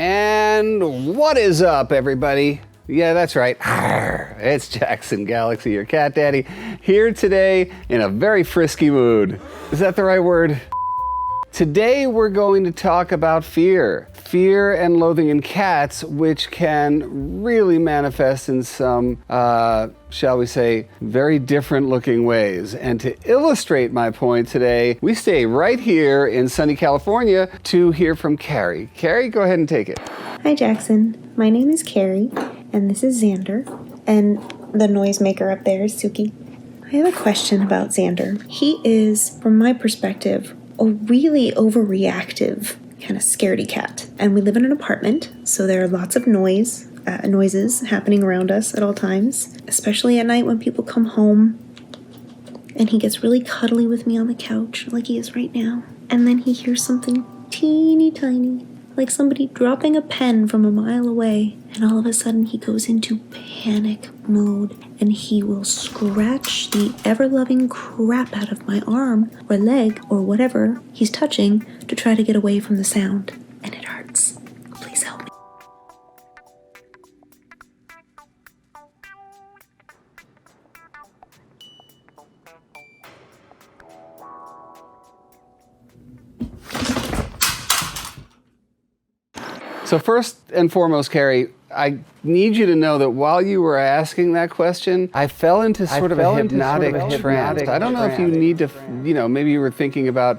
And what is up, everybody? Yeah, that's right. Arr, it's Jackson Galaxy, your cat daddy, here today in a very frisky mood. Is that the right word? Today we're going to talk about fear. Fear and loathing in cats, which can really manifest in some, shall we say, very different looking ways. And to illustrate my point today, we stay right here in sunny California to hear from Carrie. Carrie, go ahead and take it. Hi Jackson, my name is Carrie, and this is Xander, and the noisemaker up there is Suki. I have a question about Xander. He is, from my perspective, a really overreactive kind of scaredy cat. And we live in an apartment, so there are lots of noises happening around us at all times, especially at night when people come home. And he gets really cuddly with me on the couch, like he is right now. And then he hears something teeny tiny, like somebody dropping a pen from a mile away. And all of a sudden he goes into panic mode and he will scratch the ever-loving crap out of my arm or leg or whatever he's touching to try to get away from the sound. And it hurts. Please help me. So first and foremost, Carrie, I need you to know that while you were asking that question, I fell into sort of a hypnotic trance. I don't know if you need to, maybe you were thinking about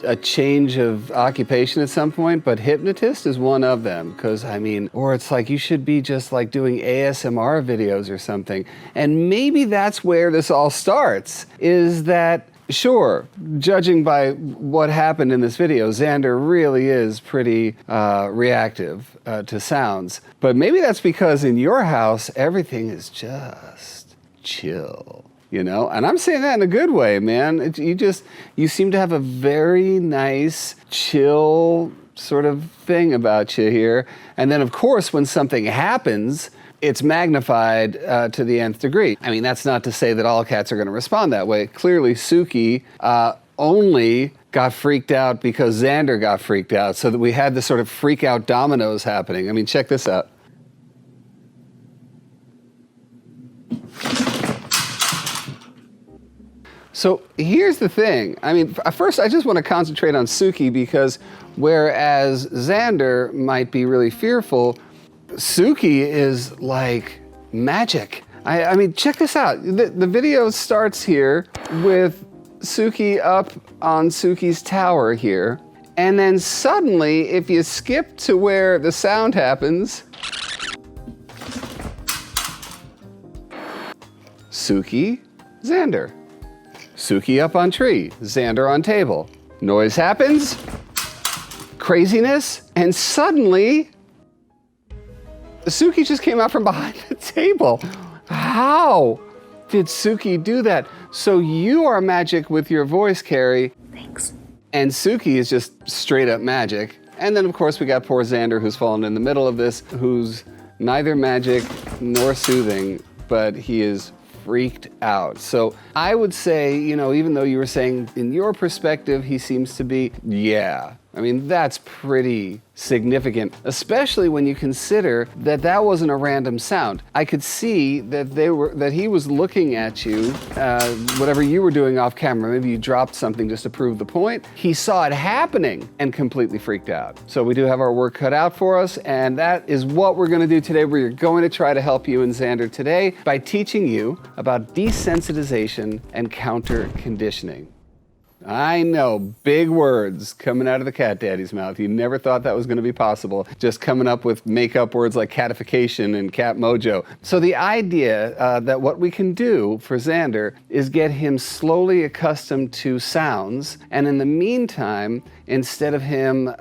a change of occupation at some point, but hypnotist is one of them. Because, or it's like you should be just like doing ASMR videos or something. And maybe that's where this all starts, is that sure, judging by what happened in this video, Xander really is pretty reactive to sounds. But maybe that's because in your house, everything is just chill, And I'm saying that in a good way, man. You seem to have a very nice, chill sort of thing about you here. And then, of course, when something happens, it's magnified to the nth degree. That's not to say that all cats are going to respond that way. Clearly, Suki only got freaked out because Xander got freaked out, so that we had this sort of freak out dominoes happening. Check this out. So here's the thing. First, I just want to concentrate on Suki because whereas Xander might be really fearful, Suki is like magic. Check this out. The video starts here with Suki up on Suki's tower here. And then suddenly, if you skip to where the sound happens, Suki, Xander. Suki up on tree, Xander on table. Noise happens, craziness, and suddenly, Suki just came out from behind the table. How did Suki do that? So you are magic with your voice, Carrie. Thanks. And Suki is just straight up magic. And then, of course, we got poor Xander who's fallen in the middle of this, who's neither magic nor soothing, but he is freaked out. So I would say, even though you were saying in your perspective, he seems to be, that's pretty significant, especially when you consider that that wasn't a random sound. I could see that he was looking at you, whatever you were doing off camera. Maybe you dropped something just to prove the point. He saw it happening and completely freaked out. So we do have our work cut out for us, and that is what we're going to do today. We're going to try to help you and Xander today by teaching you about desensitization and counter conditioning. I know, big words coming out of the cat daddy's mouth. You never thought that was going to be possible, just coming up with make-up words like catification and cat mojo. So the idea that what we can do for Xander is get him slowly accustomed to sounds, and in the meantime, instead of him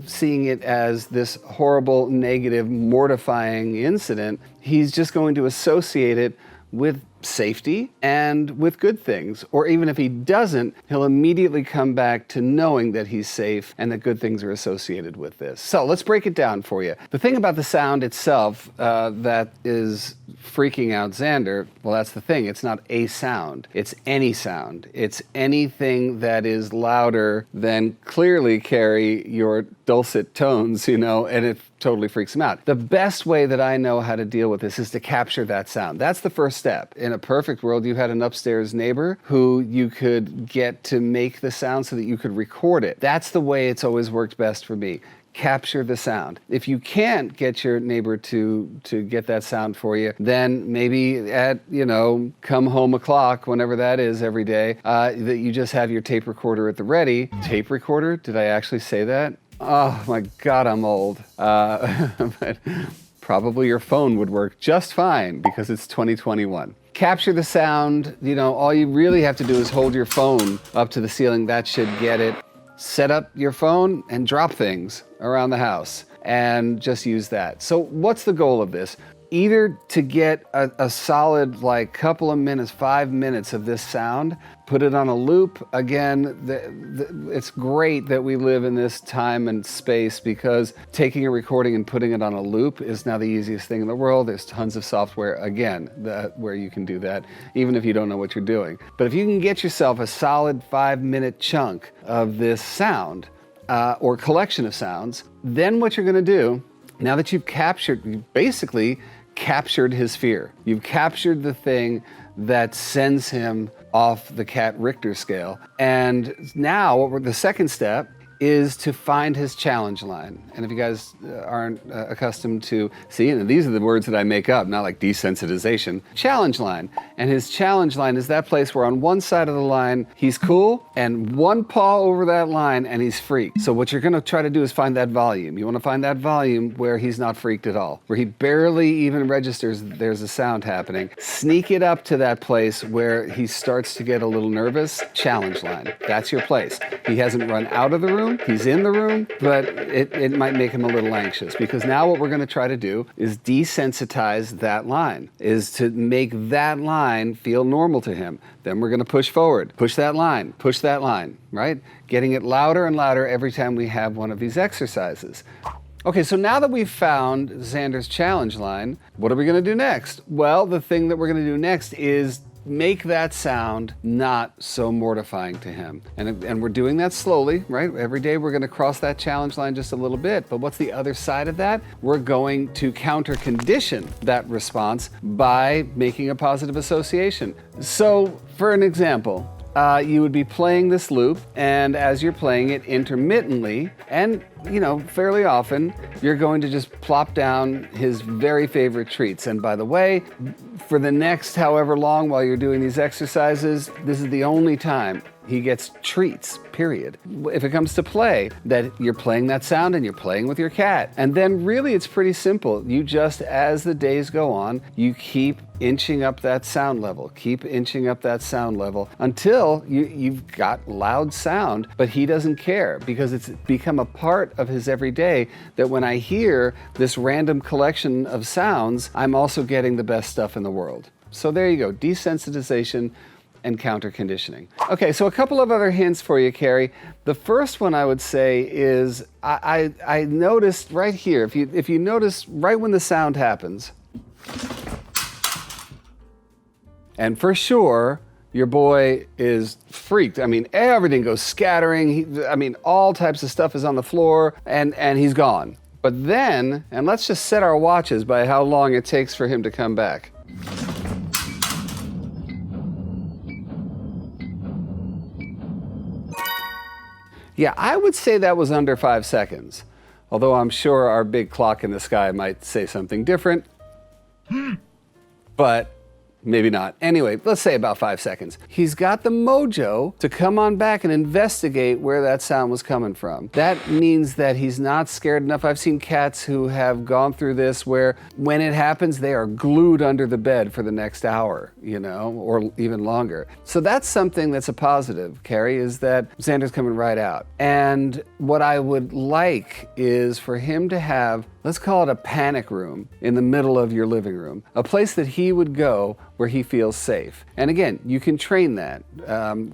seeing it as this horrible, negative, mortifying incident, he's just going to associate it with safety and with good things. Or even if he doesn't, he'll immediately come back to knowing that he's safe and that good things are associated with this. So let's break it down for you. The thing about the sound itself that is freaking out Xander, well, that's the thing. It's not a sound. It's any sound. It's anything that is louder than clearly, Carrie, your dulcet tones, and it totally freaks him out. The best way that I know how to deal with this is to capture that sound. That's the first step. In a perfect world, you had an upstairs neighbor who you could get to make the sound so that you could record it. That's the way it's always worked best for me. Capture the sound. If you can't get your neighbor to get that sound for you, then maybe at, come home o'clock, whenever that is every day, that you just have your tape recorder at the ready. Tape recorder? Did I actually say that? Oh my God, I'm old. But probably your phone would work just fine because it's 2021. Capture the sound. All you really have to do is hold your phone up to the ceiling. That should get it. Set up your phone and drop things around the house and just use that. So what's the goal of this? Either to get a solid couple of minutes, 5 minutes of this sound, put it on a loop. Again, it's great that we live in this time and space because taking a recording and putting it on a loop is now the easiest thing in the world. There's tons of software, again, where you can do that, even if you don't know what you're doing. But if you can get yourself a solid 5-minute chunk of this sound or collection of sounds, then what you're gonna do, now that you've basically captured his fear. You've captured the thing that sends him off the cat Richter scale. And now the second step is to find his challenge line. And if you guys aren't accustomed to seeing, these are the words that I make up, not like desensitization. Challenge line. And his challenge line is that place where on one side of the line, he's cool, and one paw over that line, and he's freaked. So what you're gonna try to do is find that volume. You wanna find that volume where he's not freaked at all, where he barely even registers that there's a sound happening. Sneak it up to that place where he starts to get a little nervous. Challenge line. That's your place. He hasn't run out of the room. He's in the room, but it might make him a little anxious because now what we're going to try to do is desensitize that line, is to make that line feel normal to him. Then we're going to push forward, push that line, right? Getting it louder and louder every time we have one of these exercises. Okay, so now that we've found Xander's challenge line, what are we going to do next? Well, the thing that we're going to do next is make that sound not so mortifying to him. And we're doing that slowly, right? Every day we're going to cross that challenge line just a little bit. But what's the other side of that? We're going to counter condition that response by making a positive association. So for an example, you would be playing this loop, and as you're playing it intermittently, and fairly often, you're going to just plop down his very favorite treats. And by the way, for the next however long while you're doing these exercises, this is the only time he gets treats, period. If it comes to play, that you're playing that sound and you're playing with your cat. And then really it's pretty simple. You just, as the days go on, you keep inching up that sound level, until you've got loud sound, but he doesn't care because it's become a part of his everyday that when I hear this random collection of sounds, I'm also getting the best stuff in the world. So there you go, desensitization and counter conditioning. Okay, so a couple of other hints for you, Carrie. The first one I would say is I noticed right here, if you notice right when the sound happens, and for sure, your boy is freaked. I mean, everything goes scattering. All types of stuff is on the floor, and he's gone. But then, and let's just set our watches by how long it takes for him to come back. Yeah, I would say that was under 5 seconds. Although I'm sure our big clock in the sky might say something different. But maybe not. Anyway, let's say about 5 seconds. He's got the mojo to come on back and investigate where that sound was coming from. That means that he's not scared enough. I've seen cats who have gone through this where when it happens, they are glued under the bed for the next hour, or even longer. So that's something that's a positive, Carrie, is that Xander's coming right out. And what I would like is for him to have, let's call it a panic room in the middle of your living room, a place that he would go where he feels safe. And again, you can train that.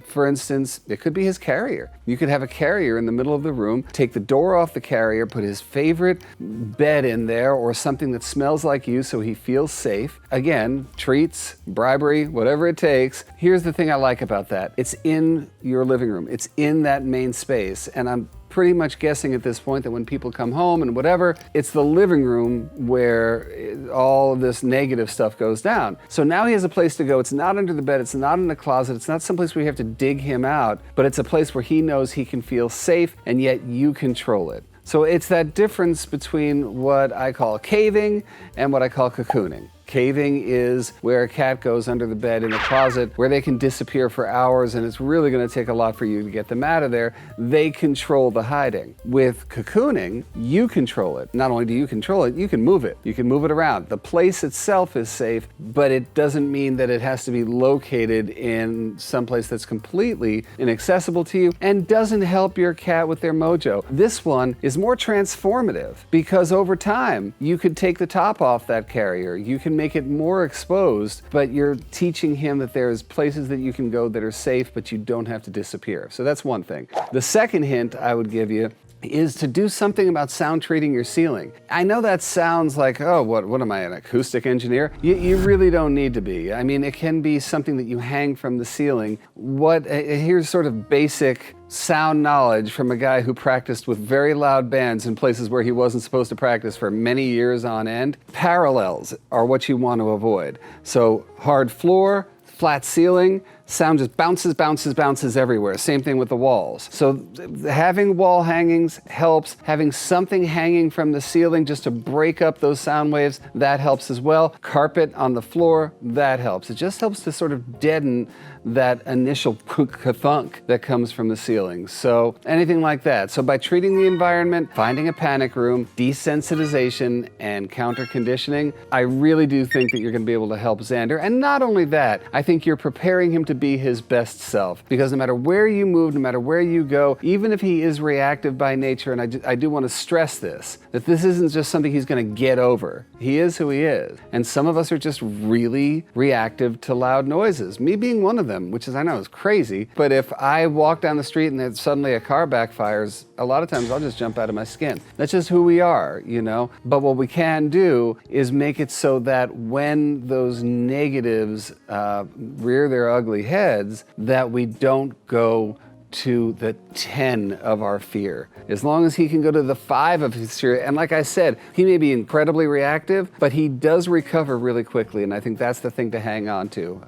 For instance, it could be his carrier. You could have a carrier in the middle of the room, take the door off the carrier, put his favorite bed in there or something that smells like you so he feels safe. Again, treats, bribery, whatever it takes. Here's the thing I like about that. It's in your living room. It's in that main space. And I'm pretty much guessing at this point that when people come home and whatever, it's the living room where all of this negative stuff goes down. So now he has a place to go. It's not under the bed. It's not in the closet. It's not someplace where you have to dig him out, but it's a place where he knows he can feel safe and yet you control it. So it's that difference between what I call caving and what I call cocooning. Caving is where a cat goes under the bed in a closet where they can disappear for hours and it's really going to take a lot for you to get them out of there. They control the hiding. With cocooning, you control it. Not only do you control it, you can move it. You can move it around. The place itself is safe, but it doesn't mean that it has to be located in someplace that's completely inaccessible to you and doesn't help your cat with their mojo. This one is more transformative because over time, you could take the top off that carrier. You can make it more exposed, but you're teaching him that there's places that you can go that are safe, but you don't have to disappear. So that's one thing. The second hint I would give you is to do something about sound treating your ceiling. I know that sounds like, oh, what am I, an acoustic engineer? You really don't need to be. I mean, it can be something that you hang from the ceiling. Here's sort of basic sound knowledge from a guy who practiced with very loud bands in places where he wasn't supposed to practice for many years on end. Parallels are what you want to avoid. So hard floor, flat ceiling, sound just bounces everywhere. Same thing with the walls. So having wall hangings helps. Having something hanging from the ceiling just to break up those sound waves, that helps as well. Carpet on the floor, that helps. It just helps to sort of deaden that initial thunk that comes from the ceiling. So anything like that. So by treating the environment, finding a panic room, desensitization, and counter conditioning, I really do think that you're going to be able to help Xander. And not only that, I think you're preparing him to be his best self. Because no matter where you move, no matter where you go, even if he is reactive by nature, and I do want to stress this, that this isn't just something he's going to get over. He is who he is. And some of us are just really reactive to loud noises. Me being one of them, which is, I know, is crazy. But if I walk down the street and then suddenly a car backfires, a lot of times I'll just jump out of my skin. That's just who we are, you know? But what we can do is make it so that when those negatives rear their ugly heads, that we don't go to the 10 of our fear. As long as he can go to the 5 of his fear, and like I said, he may be incredibly reactive, but he does recover really quickly, and I think that's the thing to hang on to.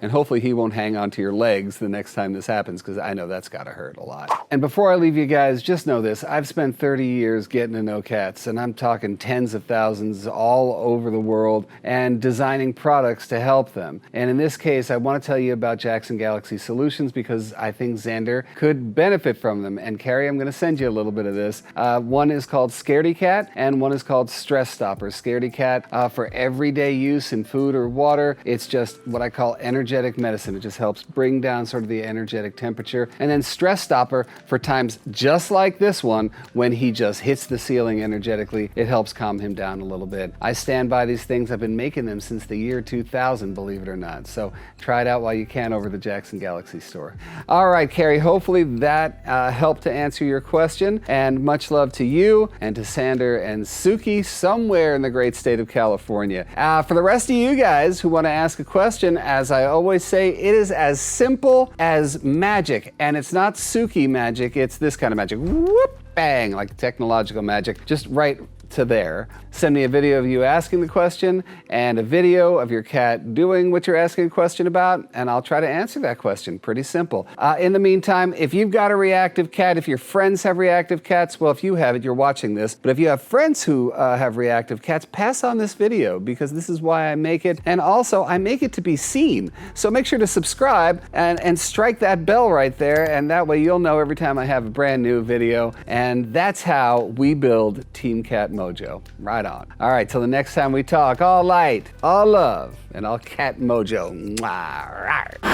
And hopefully he won't hang on to your legs the next time this happens, because I know that's gotta hurt a lot. And before I leave you guys, just know this, I've spent 30 years getting to know cats, and I'm talking tens of thousands all over the world, and designing products to help them. And in this case, I wanna tell you about Jackson Galaxy Solutions, because I think Xander could benefit from them. And Carrie, I'm going to send you a little bit of this. One is called Scaredy Cat, and one is called Stress Stopper. Scaredy Cat for everyday use in food or water. It's just what I call energetic medicine. It just helps bring down sort of the energetic temperature. And then Stress Stopper for times just like this one, when he just hits the ceiling energetically, it helps calm him down a little bit. I stand by these things. I've been making them since the year 2000, believe it or not. So try it out while you can over the Jackson Galaxy store. All right, Carrie, hopefully that helped to answer your question, and much love to you and to Xander and Suki somewhere in the great state of California. For the rest of you guys who want to ask a question, as I always say, it is as simple as magic, and it's not Suki magic, it's this kind of magic. Whoop, bang, like technological magic, just right to there. Send me a video of you asking the question and a video of your cat doing what you're asking a question about, and I'll try to answer that question. Pretty simple. In the meantime, if you've got a reactive cat, if your friends have reactive cats, well, if you have it, you're watching this, but if you have friends who have reactive cats, pass on this video, because this is why I make it, and also I make it to be seen. So make sure to subscribe and strike that bell right there, and that way you'll know every time I have a brand new video, and that's how we build Team Cat Mojo. Right on. All right, till the next time we talk, all light, all love, and all cat mojo. Mwah.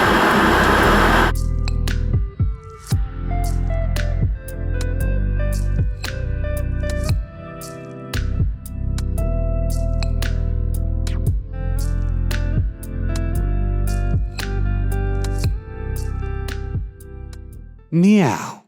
Meow.